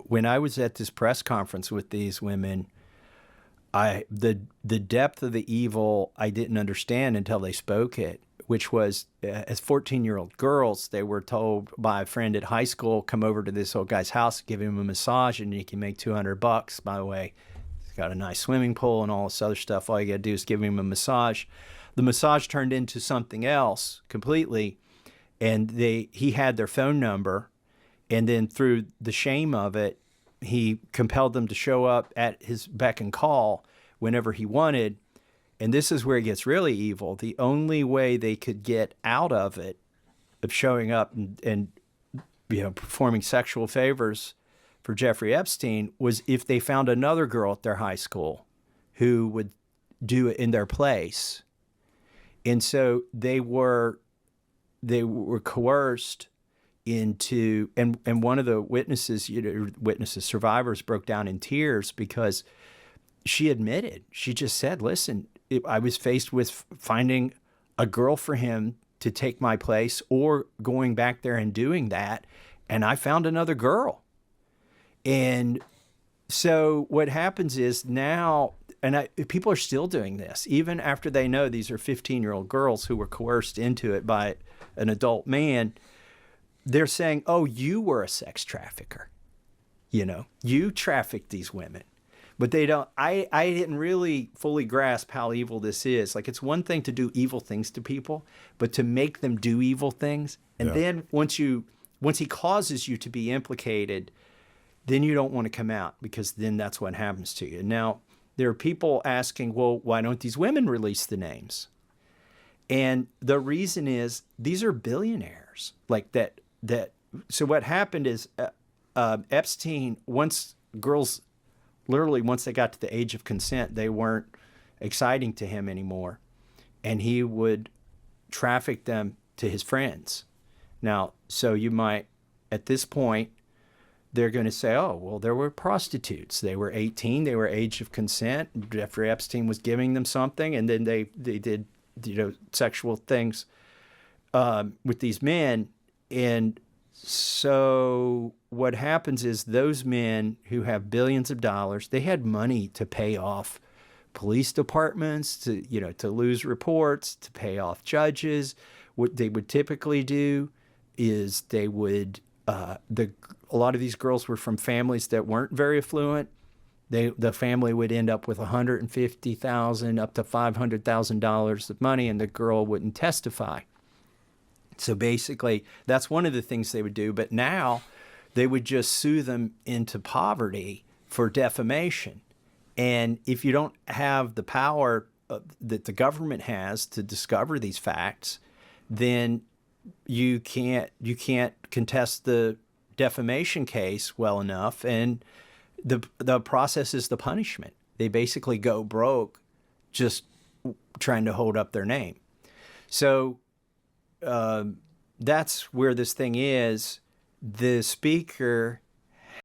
when I was at this press conference with these women, the depth of the evil I didn't understand until they spoke it, which was as 14-year-old girls, they were told by a friend at high school, come over to this old guy's house, give him a massage, and you can make $200. By the way, he's got a nice swimming pool and all this other stuff. All you got to do is give him a massage. The massage turned into something else completely, and he had their phone number, and then through the shame of it, he compelled them to show up at his beck and call whenever he wanted. And this is where it gets really evil. The only way they could get out of it, of showing up and performing sexual favors for Jeffrey Epstein, was if they found another girl at their high school who would do it in their place. And so they were coerced into, and one of the witnesses, survivors, broke down in tears because she admitted, she just said, listen, I was faced with finding a girl for him to take my place or going back there and doing that, and I found another girl. And so what happens is now, people are still doing this, even after they know these are 15-year-old girls who were coerced into it by an adult man. They're saying, oh, you were a sex trafficker. You trafficked these women. But they don't, I didn't really fully grasp how evil this is. Like, it's one thing to do evil things to people, but to make them do evil things. And then once he causes you to be implicated, then you don't want to come out, because then that's what happens to you. Now, there are people asking, well, why don't these women release the names? And the reason is these are billionaires like that. So what happened is Epstein, once they got to the age of consent, they weren't exciting to him anymore. And he would traffic them to his friends. Now, so you might, at this point, they're going to say, oh, well, there were prostitutes. They were 18. They were age of consent. Jeffrey Epstein was giving them something. And then they did, sexual things with these men. And so what happens is those men who have billions of dollars, they had money to pay off police departments, to lose reports, to pay off judges. What they would typically do is they would, a lot of these girls were from families that weren't very affluent. The family would end up with $150,000 up to $500,000 of money, and the girl wouldn't testify. So basically, that's one of the things they would do. But now they would just sue them into poverty for defamation. And if you don't have the power that the government has to discover these facts, then you can't contest the defamation case well enough. And the process is the punishment. They basically go broke just trying to hold up their name. So that's where this thing is. The speaker